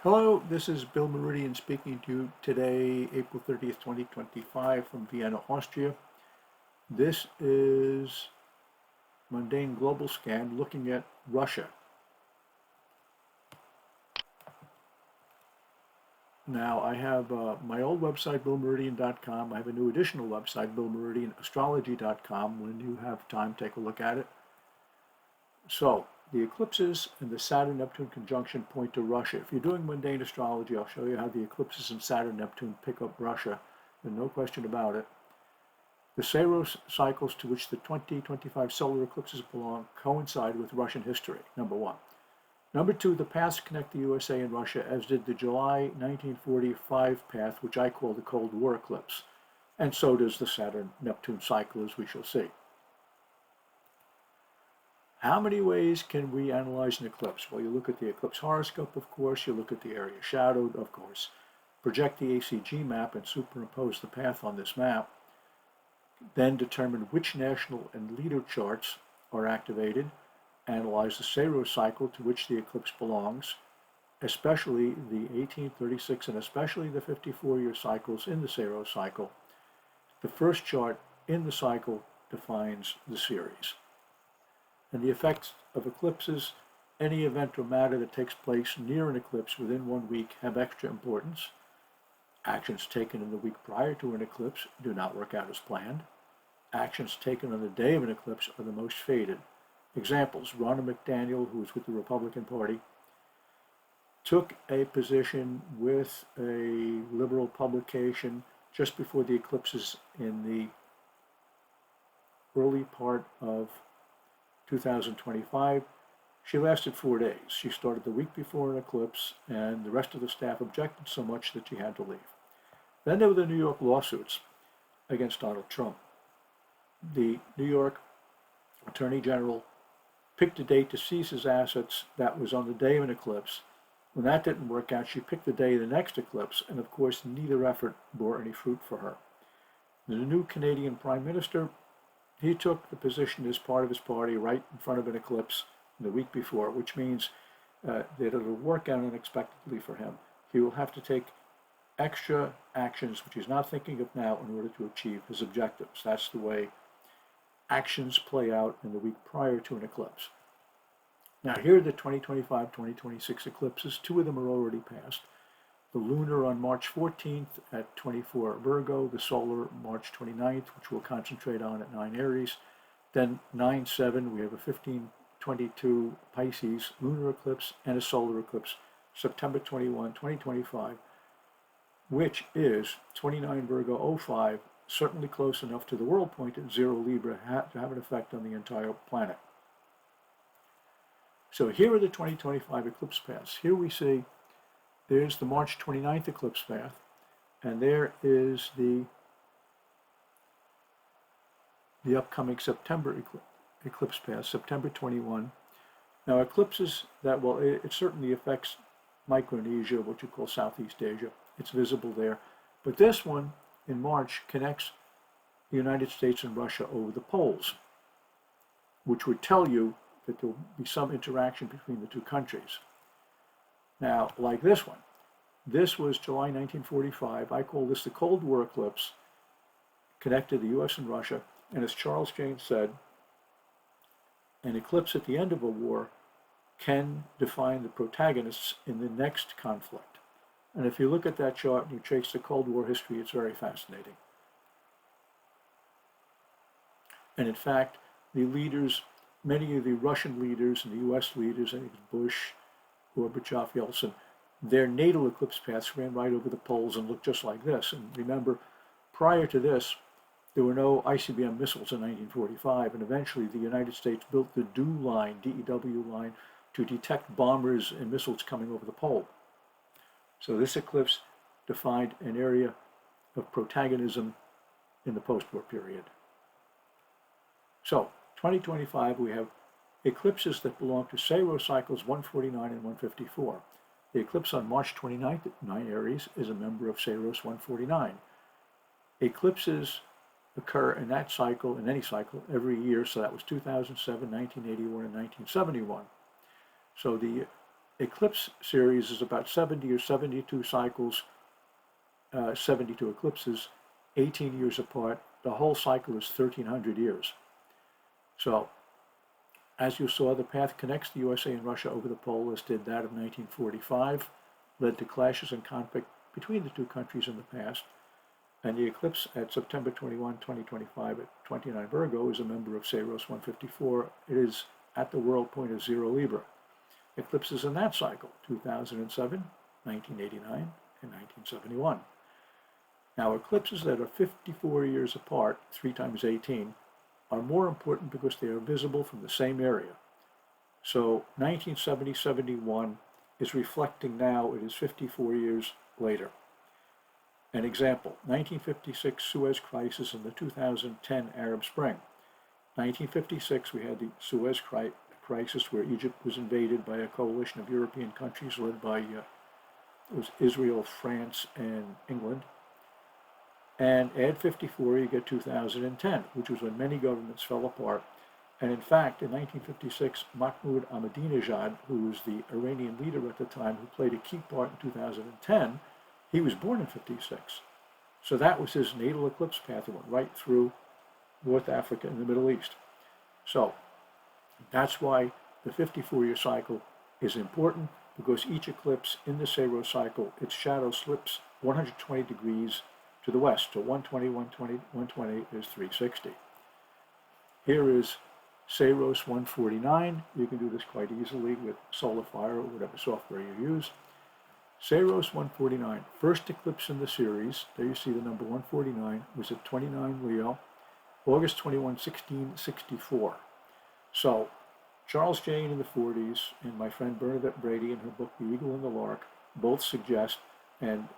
Hello, this is Bill Meridian speaking to you today, April 30th, 2025, from Vienna, Austria. This is Mundane Global Scan looking at Russia. Now, I have my old website, billmeridian.com. I have a new additional website, billmeridianastrology.com. When you have time, take a look at it. So, the eclipses and the Saturn-Neptune conjunction point to Russia. If you're doing mundane astrology, I'll show you how the eclipses in Saturn-Neptune pick up Russia. There's no question about it. The Saros cycles to which the 2025 solar eclipses belong coincide with Russian history, number one. Number two, the paths connect the USA and Russia, as did the July 1945 path, which I call the Cold War eclipse. And so does the Saturn-Neptune cycle, as we shall see. How many ways can we analyze an eclipse? Well, you look at the eclipse horoscope, of course. You look at the area shadowed, of course. Project the ACG map and superimpose the path on this map. Then determine which national and leader charts are activated. Analyze the Saros cycle to which the eclipse belongs, especially the 1836 and especially the 54-year cycles in the Saros cycle. The first chart in the cycle defines the series. And the effects of eclipses, any event or matter that takes place near an eclipse within 1 week have extra importance. Actions taken in the week prior to an eclipse do not work out as planned. Actions taken on the day of an eclipse are the most fated. Examples: Ronna McDaniel, who was with the Republican Party, took a position with a liberal publication just before the eclipses in the early part of 2025. She lasted 4 days. She started the week before an eclipse, and the rest of the staff objected so much that she had to leave. Then there were the New York lawsuits against Donald Trump. The New York Attorney General picked a date to seize his assets that was on the day of an eclipse. When that didn't work out, she picked the day of the next eclipse, and of course, neither effort bore any fruit for her. The new Canadian Prime Minister, he took the position as part of his party right in front of an eclipse the week before, which means that it'll work out unexpectedly for him. He will have to take extra actions, which he's not thinking of now, in order to achieve his objectives. That's the way actions play out in the week prior to an eclipse. Now, here are the 2025-2026 eclipses. 2 of them are already passed. The lunar on March 14th at 24 Virgo, the solar March 29th, which we'll concentrate on at 9 Aries. Then 9/7, we have a 1522 Pisces lunar eclipse and a solar eclipse, September 21, 2025, which is 29 Virgo 05, certainly close enough to the world point at 0 Libra to have an effect on the entire planet. So here are the 2025 eclipse paths. Here we see there's the March 29th eclipse path, and there is the upcoming September eclipse path, September 21. Now, eclipses that, well, it certainly affects Micronesia, what you call Southeast Asia. It's visible there. But this one in March connects the United States and Russia over the poles, which would tell you that there will be some interaction between the two countries. Now, like this one, this was July 1945. I call this the Cold War eclipse, connected the US and Russia. And as Charles James said, an eclipse at the end of a war can define the protagonists in the next conflict. And if you look at that chart and you trace the Cold War history, it's very fascinating. And in fact, the leaders, many of the Russian leaders and the US leaders, I think it's Bush, Gorbachev, Yeltsin, their natal eclipse paths ran right over the poles and looked just like this. And remember, prior to this, there were no ICBM missiles in 1945, and eventually the United States built the DEW line, D-E-W line, to detect bombers and missiles coming over the pole. So this eclipse defined an area of protagonism in the post-war period. So, 2025, we have eclipses that belong to Saros cycles 149 and 154. The eclipse on March 29th at 9 Aries is a member of Saros 149. Eclipses occur in that cycle, in any cycle, every year. So that was 2007, 1981, and 1971. So the eclipse series is about 70 or 72 cycles, 72 eclipses, 18 years apart. The whole cycle is 1,300 years. So, as you saw, the path connects the USA and Russia over the pole, as did that of 1945, led to clashes and conflict between the two countries in the past. And the eclipse at September 21, 2025 at 29 Virgo is a member of Saros 154. It is at the world point of 0 Libra. Eclipses in that cycle, 2007, 1989, and 1971. Now, eclipses that are 54 years apart, 3 times 18, are more important because they are visible from the same area. So 1970-71 is reflecting now, it is 54 years later. An example, 1956 Suez Crisis and the 2010 Arab Spring. 1956, we had the Suez Crisis where Egypt was invaded by a coalition of European countries led by it was Israel, France, and England. And add 54, you get 2010, which was when many governments fell apart. And in fact, in 1956, Mahmoud Ahmadinejad, who was the Iranian leader at the time, who played a key part in 2010, he was born in 56. So that was his natal eclipse path. It went right through North Africa and the Middle East. So that's why the 54-year cycle is important, because each eclipse in the Saros cycle, its shadow slips 120 degrees to the west. So 120, 120, 120 is 360. Here is Saros 149. You can do this quite easily with SolarFire or whatever software you use. Saros 149, first eclipse in the series, there you see the number 149, was at 29 Leo, August 21, 1664. So Charles Jane in the 40s and my friend Bernadette Brady in her book The Eagle and the Lark both suggest and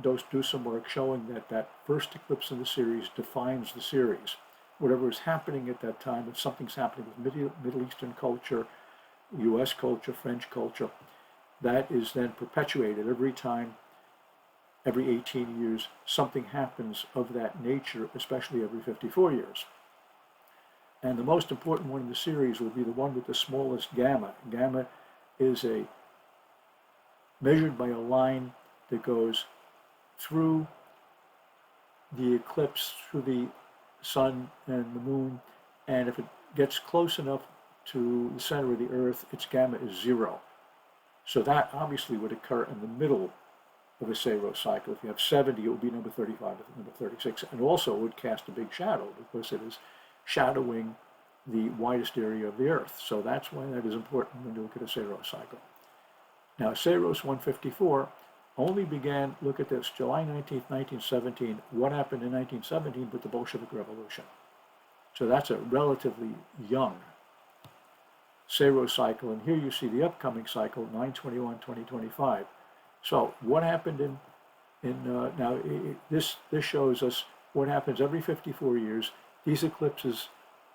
do some work showing that that first eclipse in the series defines the series. Whatever is happening at that time, if something's happening with Middle Eastern culture, US culture, French culture, that is then perpetuated every time, every 18 years, something happens of that nature, especially every 54 years. And the most important one in the series will be the one with the smallest gamma. Gamma is measured by a line that goes through the eclipse, through the sun and the moon, and if it gets close enough to the center of the earth, its gamma is 0. So that obviously would occur in the middle of a Saros cycle. If you have 70, it would be number 35 or number 36, and also it would cast a big shadow because it is shadowing the widest area of the earth. So that's why that is important when you look at a Saros cycle. Now, Saros 154 only began, look at this, July 19th, 1917. What happened in 1917 with the Bolshevik Revolution? So that's a relatively young Saros cycle. And here you see the upcoming cycle, 9/21/2025. So what happened this shows us what happens every 54 years. These eclipses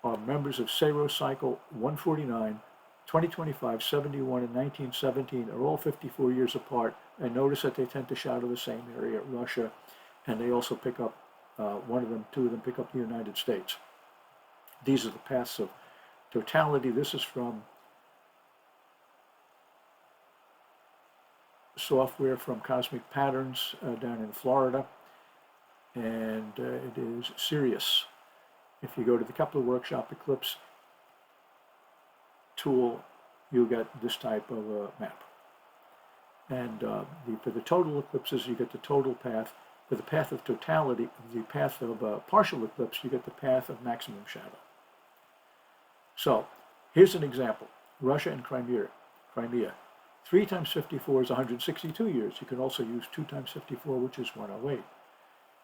are members of Saros cycle 149, 2025, 71, and 1917 are all 54 years apart. And notice that they tend to shadow the same area, Russia, and they also pick up, two of them pick up the United States. These are the paths of totality. This is from software from Cosmic Patterns down in Florida, and it is Sirius. If you go to the Kepler Workshop Eclipse tool, you'll get this type of map. And for the total eclipses, you get the total path. For the path of totality, the path of partial eclipse, you get the path of maximum shadow. So here's an example. Russia and Crimea. 3 times 54 is 162 years. You can also use 2 times 54, which is 108.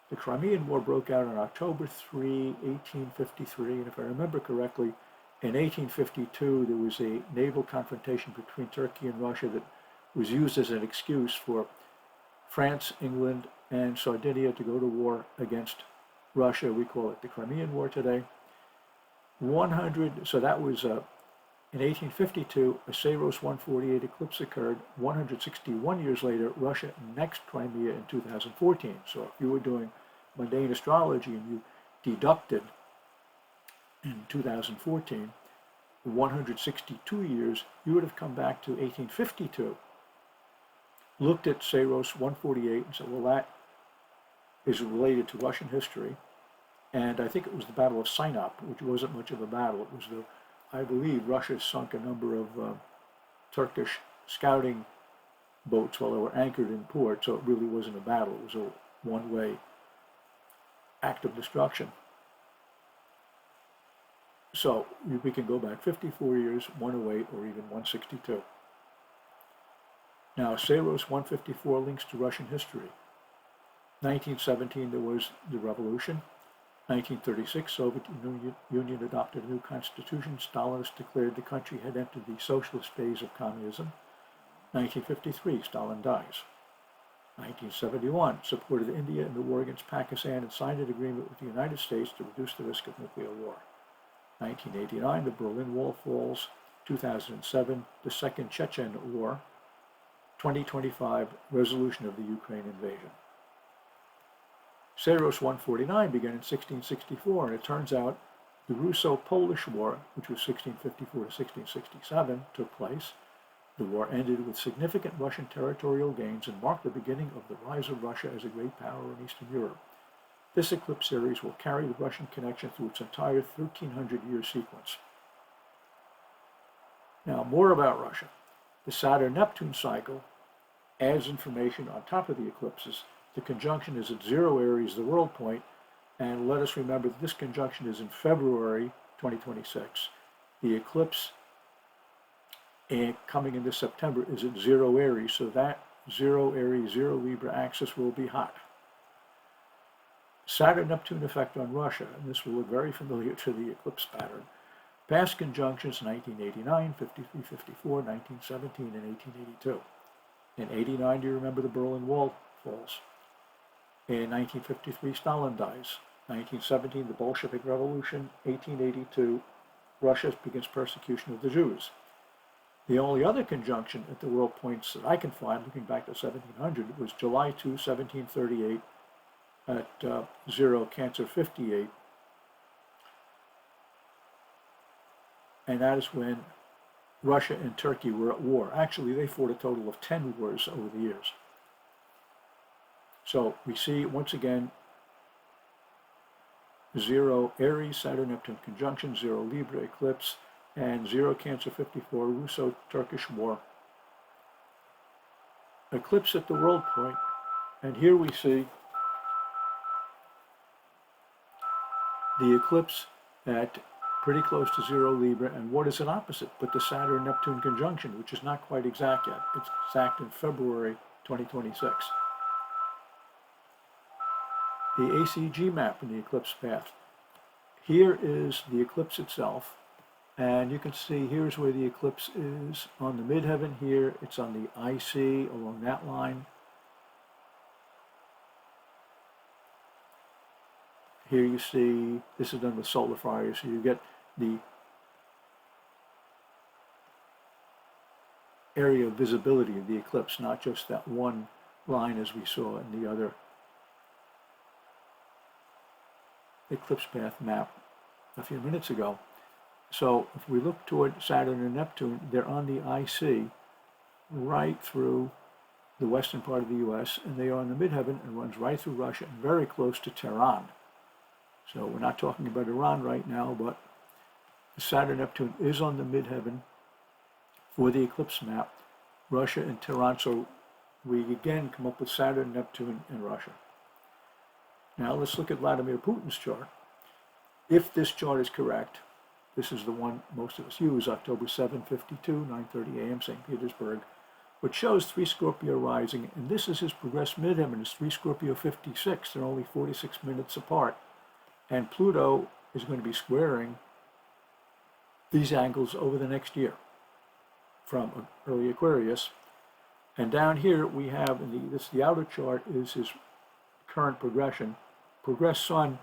The Crimean War broke out on October 3, 1853, and if I remember correctly, in 1852 there was a naval confrontation between Turkey and Russia that was used as an excuse for France, England, and Sardinia to go to war against Russia. We call it the Crimean War today. So that was in 1852, a Saros 148 eclipse occurred. 161 years later, Russia annexed Crimea in 2014. So if you were doing mundane astrology and you deducted in 2014 162 years, you would have come back to 1852 looked at Saros 148 and said, well, that is related to Russian history. And I think it was the Battle of Sinop, which wasn't much of a battle. It was I believe Russia sunk a number of Turkish scouting boats while they were anchored in port, so it really wasn't a battle. It was a one-way act of destruction. So we can go back 54 years, 108, or even 162. Now, Saros 154 links to Russian history. 1917, there was the revolution. 1936, Soviet Union adopted a new constitution. Stalinists declared the country had entered the socialist phase of communism. 1953, Stalin dies. 1971, supported India in the war against Pakistan and signed an agreement with the United States to reduce the risk of nuclear war. 1989, the Berlin Wall falls. 2007, the Second Chechen War. 2025, resolution of the Ukraine invasion. Saros 149 began in 1664, and it turns out the Russo-Polish War, which was 1654 to 1667, took place. The war ended with significant Russian territorial gains and marked the beginning of the rise of Russia as a great power in Eastern Europe. This eclipse series will carry the Russian connection through its entire 1,300-year sequence. Now, more about Russia. The Saturn-Neptune cycle adds information on top of the eclipses. The conjunction is at 0 Aries, the world point, and let us remember that this conjunction is in February 2026. The eclipse coming into September is at 0 Aries, so that 0 Aries, 0 Libra axis will be hot. Saturn-Neptune effect on Russia, and this will look very familiar to the eclipse pattern. Past conjunctions: 1989, 53, 54, 1917, and 1882. In 89, do you remember the Berlin Wall falls? In 1953, Stalin dies. 1917, the Bolshevik Revolution. 1882, Russia begins persecution of the Jews. The only other conjunction at the world points that I can find, looking back to 1700, was July 2, 1738, at 0 Cancer 58. And that is when Russia and Turkey were at war. Actually, they fought a total of 10 wars over the years. So we see, once again, 0 Aries, Saturn-Neptune conjunction, 0 Libra eclipse, and 0 Cancer 54, Russo-Turkish War. Eclipse at the world point, and here we see the eclipse at pretty close to 0 Libra, and what is it opposite but the Saturn-Neptune conjunction, which is not quite exact yet. It's exact in February 2026. The ACG map in the eclipse path. Here is the eclipse itself, and you can see here's where the eclipse is on the midheaven here. It's on the IC along that line. Here you see, this is done with solar fire, so you get the area of visibility of the eclipse, not just that one line as we saw in the other eclipse path map a few minutes ago. So if we look toward Saturn and Neptune, they're on the IC right through the western part of the US, and they are on the midheaven and runs right through Russia and very close to Tehran. So we're not talking about Iran right now, but the Saturn-Neptune is on the midheaven for the eclipse map, Russia and Tehran. So we again come up with Saturn, Neptune, and Russia. Now let's look at Vladimir Putin's chart. If this chart is correct, this is the one most of us use, October 7, 52, 9:30 a.m., St. Petersburg, which shows 3 Scorpio rising, and this is his progressed midheaven. It's 3 Scorpio 56. They're only 46 minutes apart. And Pluto is going to be squaring these angles over the next year from early Aquarius. And down here we have, the outer chart is his current progression. Progressed Sun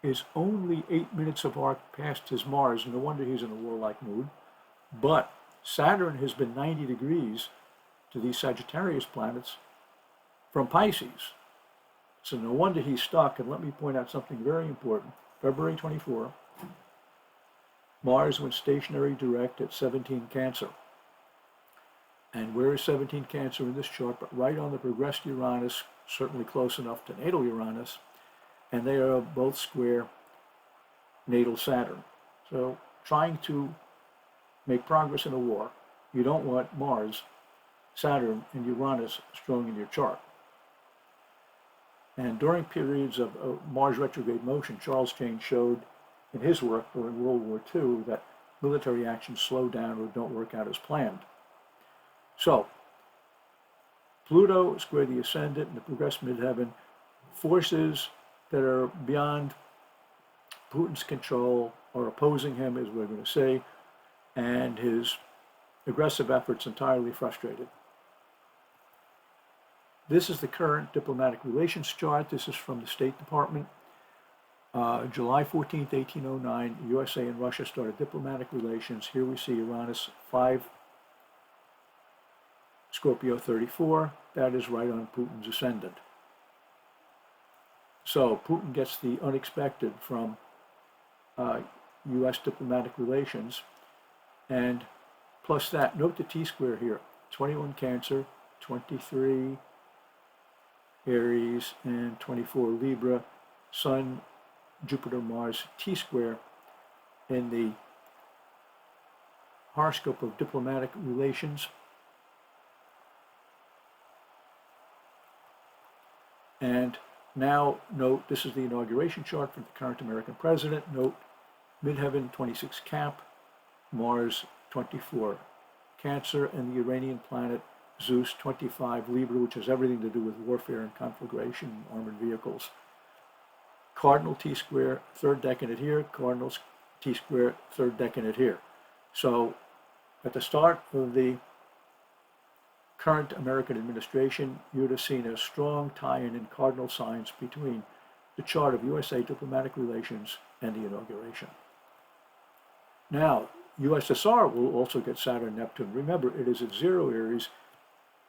is only 8 minutes apart past his Mars. No wonder he's in a warlike mood. But Saturn has been 90 degrees to these Sagittarius planets from Pisces. So no wonder he's stuck. And let me point out something very important. February 24, Mars went stationary direct at 17 Cancer. And where is 17 Cancer in this chart? But right on the progressed Uranus, certainly close enough to natal Uranus, and they are both square natal Saturn. So trying to make progress in a war, you don't want Mars, Saturn, and Uranus strong in your chart. And during periods of Mars retrograde motion, Charles Jane showed in his work during World War II that military actions slow down or don't work out as planned. So, Pluto square the ascendant in the progressed midheaven, forces that are beyond Putin's control are opposing him, as we're going to say, and his aggressive efforts entirely frustrated. This is the current diplomatic relations chart. This is from the State Department. July 14th, 1809, USA and Russia started diplomatic relations. Here we see Uranus 5, Scorpio 34. That is right on Putin's ascendant. So Putin gets the unexpected from U.S. diplomatic relations. And plus that, note the T-square here. 21 Cancer, 23 Aries, and 24 Libra, Sun, Jupiter, Mars, T-square in the horoscope of diplomatic relations. And now note, this is the inauguration chart for the current American president. Note, midheaven 26 Cap, Mars 24 Cancer, and the Uranian planet Zeus 25 Libra, which has everything to do with warfare and conflagration, armored vehicles. Cardinal T-square, third decanate here, Cardinal T-square, third decanate here. So at the start of the current American administration, you'd have seen a strong tie-in in cardinal signs between the chart of USA diplomatic relations and the inauguration. Now, USSR will also get Saturn and Neptune. Remember, it is at 0 Aries.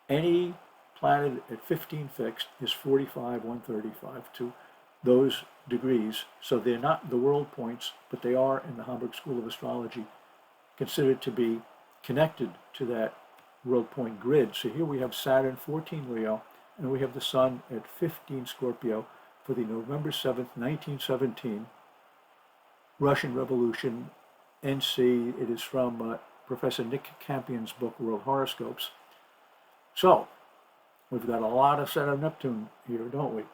Any planet at 15 fixed is 45, 135 to those degrees. So they're not the world points, but they are in the Hamburg School of Astrology considered to be connected to that world point grid. So here we have Saturn 14 Leo, and we have the Sun at 15 Scorpio for the November 7th, 1917 Russian Revolution. NC, it is from Professor Nick Campion's book, World Horoscopes. So, we've got a lot of Saturn Neptune here, don't we?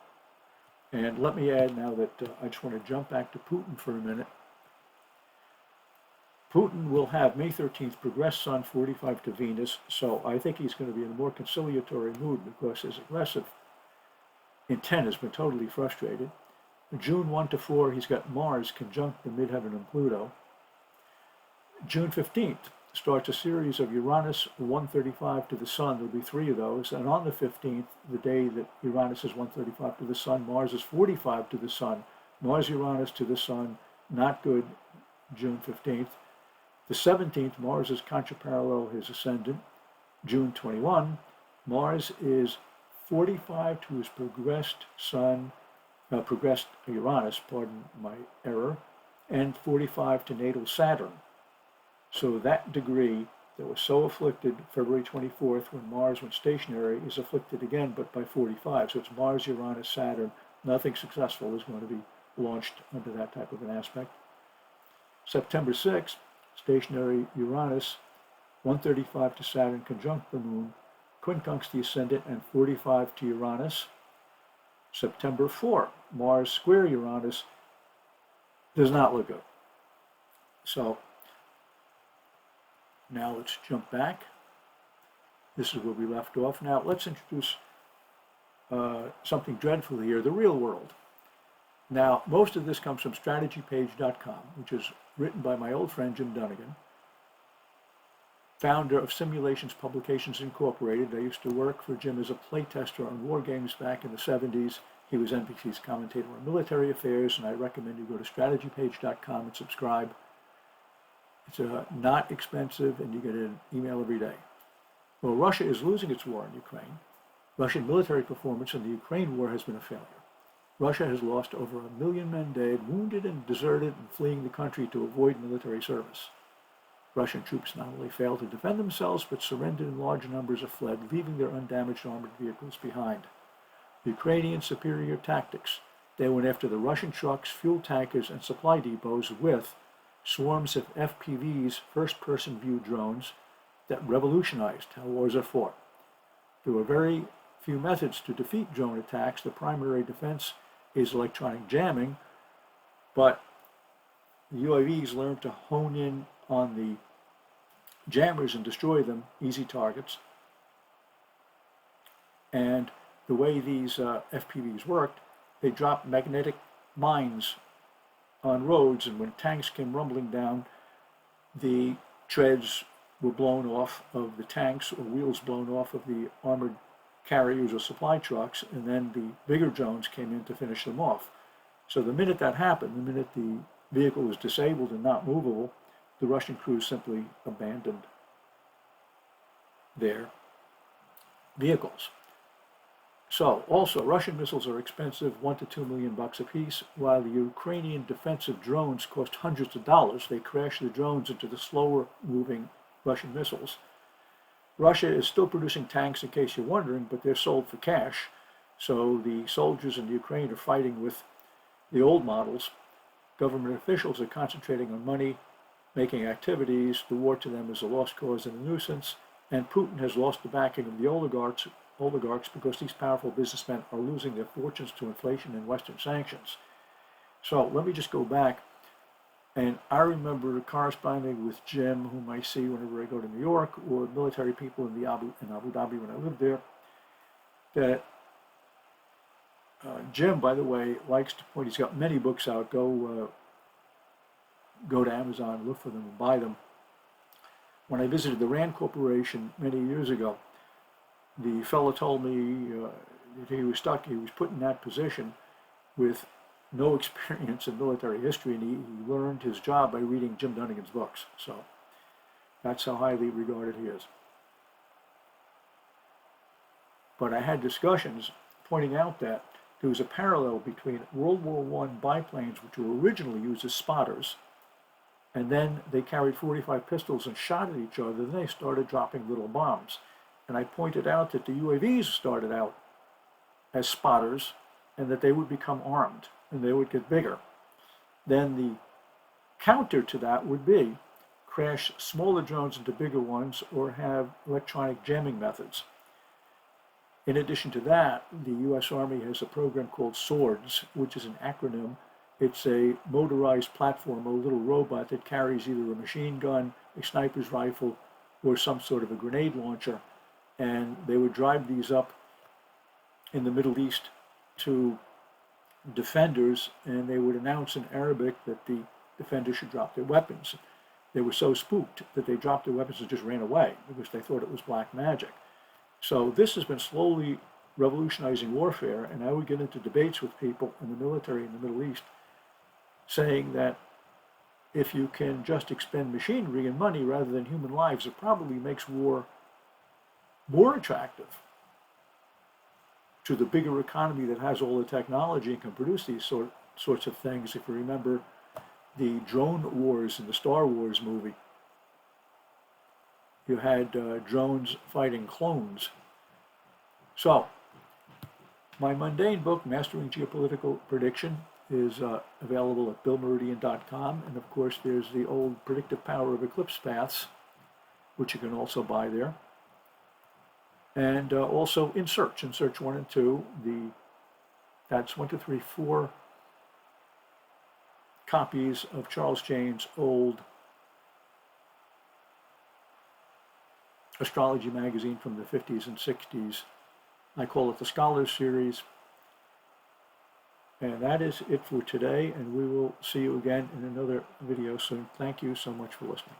And let me add now that I just want to jump back to Putin for a minute. Putin will have May 13th progressed Sun 45 to Venus, so I think he's going to be in a more conciliatory mood because his aggressive intent has been totally frustrated. June 1 to 4, he's got Mars conjunct the midheaven and Pluto. June 15th starts a series of Uranus 135 to the Sun. There'll be 3 of those. And on the 15th, the day that Uranus is 135 to the Sun, Mars is 45 to the Sun. Mars-Uranus to the Sun, not good, June 15th. The 17th, Mars is contraparallel his ascendant. June 21, Mars is 45 to his progressed Sun, progressed Uranus, pardon my error, and 45 to natal Saturn. So that degree that was so afflicted February 24th when Mars went stationary is afflicted again, but by 45. So it's Mars, Uranus, Saturn. Nothing successful is going to be launched under that type of an aspect. September 6th, stationary Uranus, 135 to Saturn conjunct the Moon, quincunx the ascendant, and 45 to Uranus. September 4, Mars square Uranus does not look good. So now let's jump back. This is where we left off. Now let's introduce something dreadful here, the real world. Now, most of this comes from strategypage.com, which is written by my old friend Jim Dunnigan, founder of Simulations Publications Incorporated. I used to work for Jim as a playtester on war games back in the 70s. He was NBC's commentator on military affairs, and I recommend you go to strategypage.com and subscribe. It's not expensive, and you get an email every day. Well, Russia is losing its war in Ukraine. Russian military performance in the Ukraine war has been a failure. Russia has lost over 1 million men dead, wounded and deserted and fleeing the country to avoid military service. Russian troops not only failed to defend themselves, but surrendered in large numbers or fled, leaving their undamaged armored vehicles behind. The Ukrainians' superior tactics. They went after the Russian trucks, fuel tankers, and supply depots with swarms of FPVs, first-person view drones, that revolutionized how wars are fought. There were very few methods to defeat drone attacks. The primary defense is electronic jamming, but the UAVs learned to hone in on the jammers and destroy them, easy targets. And the way these FPVs worked, they dropped magnetic mines on roads, and when tanks came rumbling down, the treads were blown off of the tanks, or wheels blown off of the armored carriers or supply trucks, and then the bigger drones came in to finish them off. So the minute that happened, the minute the vehicle was disabled and not movable, the Russian crews simply abandoned their vehicles. So, also, Russian missiles are expensive, $1 to $2 million a piece, while the Ukrainian defensive drones cost hundreds of dollars. They crash the drones into the slower-moving Russian missiles. Russia is still producing tanks, in case you're wondering, but they're sold for cash. So the soldiers in Ukraine are fighting with the old models. Government officials are concentrating on money, making activities. The war to them is a lost cause and a nuisance. And Putin has lost the backing of the oligarchs because these powerful businessmen are losing their fortunes to inflation and Western sanctions. So let me just go back. And I remember corresponding with Jim, whom I see whenever I go to New York, or military people in Abu Dhabi when I lived there, that Jim, by the way, likes to point, he's got many books out. Go to Amazon, look for them, and buy them. When I visited the Rand Corporation many years ago, the fellow told me that he was put in that position with no experience in military history, and he learned his job by reading Jim Dunnigan's books. So that's how highly regarded he is. But I had discussions pointing out that there was a parallel between World War I biplanes, which were originally used as spotters, and then they carried 45 pistols and shot at each other, then they started dropping little bombs. And I pointed out that the UAVs started out as spotters and that they would become armed and they would get bigger. Then the counter to that would be crash smaller drones into bigger ones or have electronic jamming methods. In addition to that, the U.S. Army has a program called SWORDS, which is an acronym. It's a motorized platform, a little robot that carries either a machine gun, a sniper's rifle, or some sort of a grenade launcher. And they would drive these up in the Middle East to defenders, and they would announce in Arabic that the defenders should drop their weapons. They were so spooked that they dropped their weapons and just ran away because they thought it was black magic. So this has been slowly revolutionizing warfare, and I would get into debates with people in the military in the Middle East saying that if you can just expend machinery and money rather than human lives, it probably makes war more attractive to the bigger economy that has all the technology and can produce these sorts of things. If you remember the drone wars in the Star Wars movie, you had drones fighting clones. So, my mundane book, Mastering Geopolitical Prediction, is available at BillMeridian.com. And of course, there's the old Predictive Power of Eclipse Paths, which you can also buy there. And also in Search 1 and 2, that's 1, 2, 3, 4 copies of Charles Jane's old astrology magazine from the 50s and 60s. I call it the Scholars Series. And that is it for today, and we will see you again in another video soon. Thank you so much for listening.